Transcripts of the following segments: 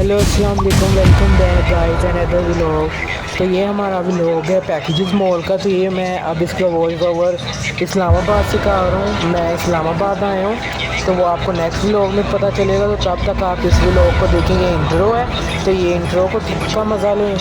Hello अस्सलाम वालेकुम, welcome back guys and other vlog. तो ये हमारा व्लॉग है पैकेजेस मॉल का। तो ये मैं अब इसका वॉइस ओवर इस्लामाबाद से कर रहा हूँ। मैं इस्लामाबाद आया हूँ, तो वो आपको नेक्स्ट व्लॉग में पता चलेगा। तो तब तक आप इस व्लॉग को देखेंगे। इंट्रो है, तो ये इंट्रो का मज़ा लें।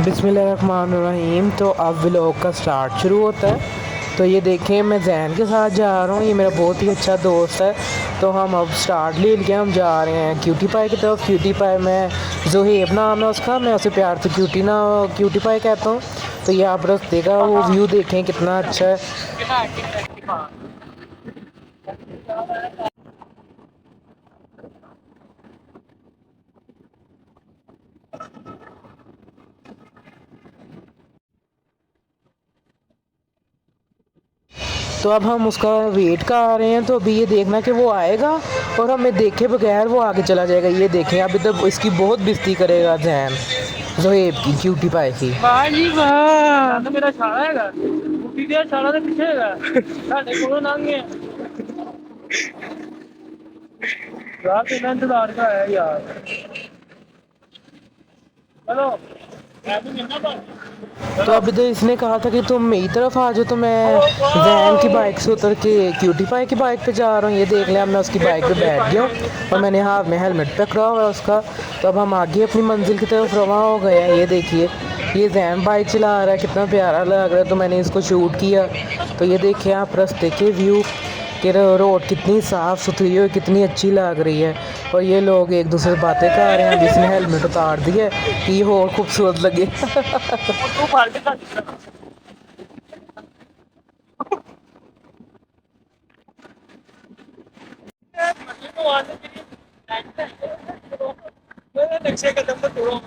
बिस्मिल्लाहिर्रहमानिर्रहीम। तो अब व्लॉग का स्टार्ट शुरू होता है। तो ये देखें, मैं जैन के साथ जा रहा हूँ। ये मेरा बहुत ही अच्छा दोस्त है। तो हम अब स्टार्ट ले लिए, हम जा रहे हैं क्यूटी पाई की तरफ। क्यूटी पाई में ज़ोहेब नाम है उसका, मैं उसे प्यार से क्यूटी पाई कहता हूँ। तो ये आप रास्ते का वो व्यू देखें कितना अच्छा है। तो अब हम उसका वेट कर रहे हैं। तो अभी ये देखना कि वो आएगा और हमें देखे बगैर वो आगे चला जाएगा। ये देखें, अभी तक इसकी बहुत बेइज्जती करेगा जैन ज़ोहेब की, क्यूटी पाई की। वाह जी वाह, तो मेरा छाड़ा हैगा कुटी दे छाड़ा ਦੇ ਪਿੱਛੇ ਹੈਗਾ ਸਾਡੇ ਕੋਲੋਂ ਲੰਘੇ ਯਾਰ ਤੇ ਮੈਂ ਇੰਤਜ਼ਾਰ ਕਰ ਆਇਆ यार। हेलो तो अभी तो इसने कहा था कि तुम मेरी तरफ आ जाओ। तो मैं जैन की बाइक से उतर के क्यूटी पाई की बाइक पे जा रहा हूँ। ये देख लिया, मैं उसकी बाइक पे बैठ गया हूँ और मैंने हाथ में हेलमेट पकड़ा हुआ है उसका। तो अब हम आगे अपनी मंजिल की तरफ रवाना हो गए हैं। ये देखिए, ये जैन बाइक चला रहा है, कितना प्यारा लग रहा है। तो मैंने इसको शूट किया। तो ये देखिए आप रास्ते के व्यू कि रोड कितनी साफ़ सुथरी है, कितनी अच्छी लग रही है। और ये लोग एक दूसरे से बातें कर रहे हैं। जिसने हेलमेट उतार दिया कि ये और खूबसूरत लगे। तू फाड़ के खा नक्शे कदम पर तोड़ो।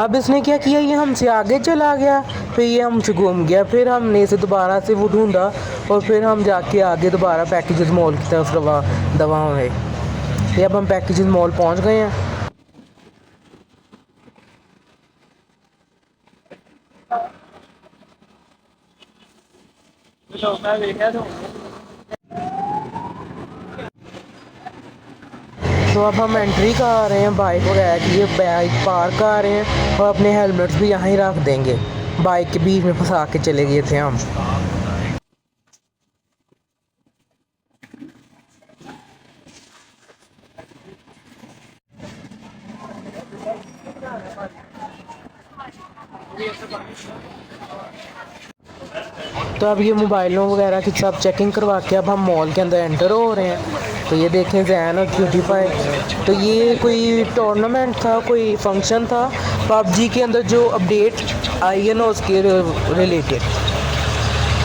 अब इसने क्या किया, ये हमसे आगे चला गया, फिर ये हमसे घूम गया, फिर हमने इसे दोबारा से वो ढूंढा और फिर हम जाके आगे दोबारा पैकेजेस मॉल की तरफ दवा हुए। ये अब हम पैकेजेस मॉल पहुंच गए हैं। तो मैं देखा तो तो अब हम एंट्री कर रहे हैं बाइक वगैरह की। ये बाइक पार्क कर रहे हैं और अपने हेलमेट्स भी यहाँ ही रख देंगे। बाइक के बीच में फंसा के चले गए थे हम। तो अब ये मोबाइलों वगैरह की सब चेकिंग करवा के अब हम मॉल के अंदर एंटर हो रहे हैं। तो ये देखें जैन और क्यूटी पाई। तो ये कोई टूर्नामेंट था, कोई फंक्शन था पबजी के अंदर, जो अपडेट आई है ना उसके रिलेटेड।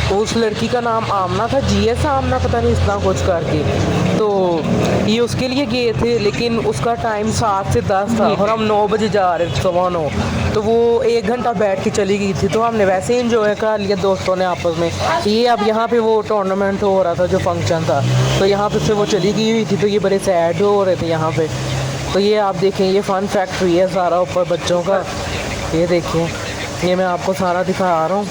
तो उस लड़की का नाम आमना था, जीएस आमना, पता नहीं इतना कुछ करके। तो ये उसके लिए गए थे, लेकिन उसका टाइम 7 से 10 था और हम 9 बजे जा रहे थे, सुबह 9। तो वो 1 घंटा बैठ के चली गई थी, तो हमने वैसे ही इंजॉय कर लिया दोस्तों ने आपस में। ये अब यहाँ पे वो टूर्नामेंट हो रहा था, जो फंक्शन था, तो यहाँ पे से वो चली गई हुई थी, तो ये बड़े सैड हो रहे थे यहाँ पे। तो ये आप देखें, ये फ़न फैक्ट्री है सारा ऊपर बच्चों का। ये देखें, ये मैं आपको सारा दिखा रहा हूँ।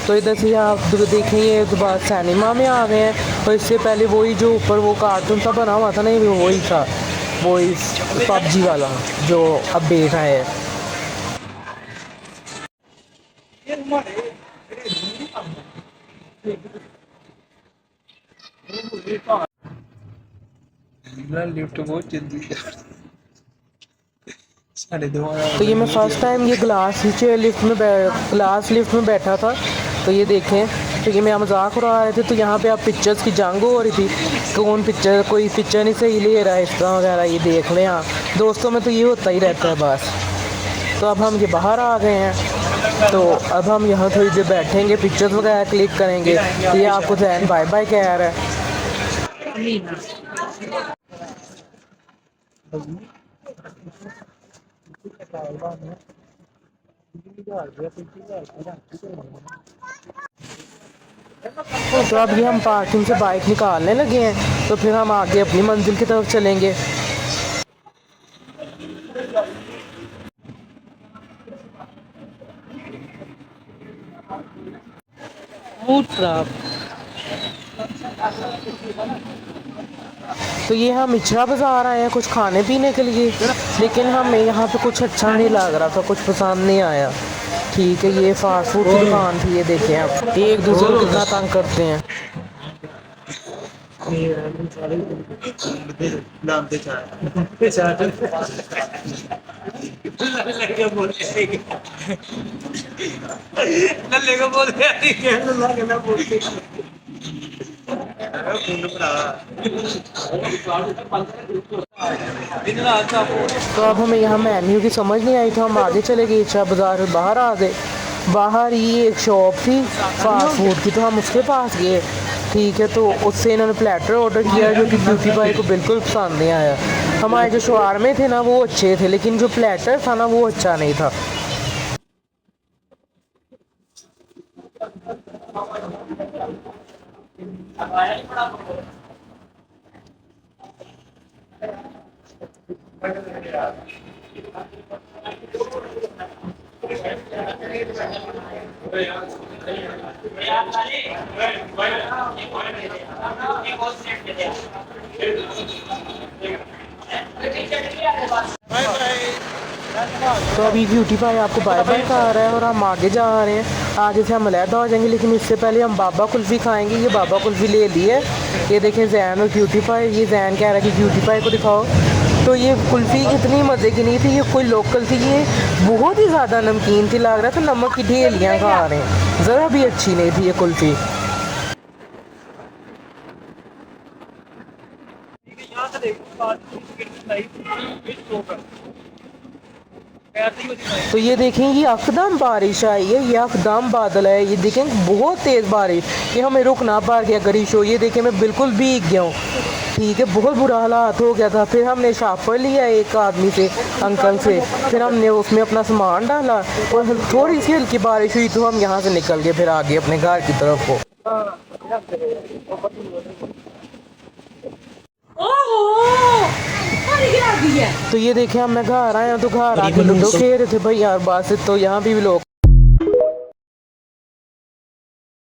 तो इधर से आप देखें, ये बाद सिनेमा में आ गए हैं। और इससे पहले वही जो ऊपर वो कार्टून सा बना हुआ था ना, ये वही था, वही पबजी वाला जो अब देख रहे हैं। लिफ्ट बहुत जल्दी तो ये मैं फ़र्स्ट टाइम ये ग्लास लिफ्ट में बैठा था। तो ये देखें, तो ये मैं मजाक उड़ा रहे थे, तो यहाँ पे आप पिक्चर्स की जंग हो रही थी, कोई पिक्चर नहीं सही ले रहा है इस तरह वगैरह। ये देख लें, हाँ दोस्तों में तो ये होता ही रहता है बस। तो अब हम ये बाहर आ गए हैं, तो अब हम यहाँ थोड़ी देर बैठेंगे, पिक्चर्स वगैरह क्लिक करेंगे। तो ये आपको जैन बाय बाय कह रहा है। तो अब ये हम पार्किंग से बाइक निकालने लगे हैं, तो फिर हम आगे अपनी मंजिल की तरफ चलेंगे। मूड खराब। तो ये हम इचरा बाज़ार आए हैं कुछ खाने पीने के लिए, लेकिन हमें यहाँ पे कुछ अच्छा नहीं लग रहा था, कुछ पसंद नहीं आया। ठीक है, ये फास्ट फूड की दुकान थी। ये देखें आप, एक दूसरे को कितना तंग करते हैं। तो अब हमें यहाँ मेन्यू की समझ नहीं आई, तो हम आगे चले गए, इचरा बाज़ार बाहर आ गए। बाहर ही एक शॉप थी फास्ट फूड की, तो हम उसके पास गए। ठीक है, तो उससे इन्होंने प्लेटर ऑर्डर किया, जो कि ब्यूटी भाई को बिल्कुल पसंद नहीं आया। हमारे जो शवारमे थे ना वो अच्छे थे, लेकिन जो प्लेटर था ना वो अच्छा नहीं था। तो अभी ब्यूटी भाई आपको बाय बाय कर रहा है और हम आगे जा रहे हैं। आगे से हम अलहदा हो जाएंगे, लेकिन इससे पहले हम बाबा कुल्फ़ी खाएंगे। ये बाबा कुल्फ़ी ले ली है। ये देखें जैन और ब्यूटी भाई, ये जैन कह रहा है कि ब्यूटी भाई को दिखाओ। तो ये कुल्फ़ी इतनी मज़े की नहीं थी, ये कोई लोकल थी, ये बहुत ही ज़्यादा नमकीन थी, लग रहा था नमक की ढेलियाँ खा रहे हैं, ज़रा भी अच्छी नहीं थी ये कुल्फ़ी। तो ये देखें, ये एकदम बारिश आई है, ये एकदम बादल है, ये देखें बहुत तेज़ बारिश, कि हमें रुक ना पा गया गरीश हो। ये देखें मैं बिल्कुल भीग गया हूँ। ठीक है, बहुत बुरा हालात हो गया था। फिर हमने शापर लिया एक आदमी से, अंकल से, फिर हमने उसमें अपना सामान डाला और थोड़ी सी हल्की बारिश हुई, तो हम यहाँ से निकल गए फिर आगे अपने घर की तरफ को। तो ये देखें, हम मैं घर आया तो घर आके लूडो खेल रहे थे भाई यार, बस तो यहाँ भी लोग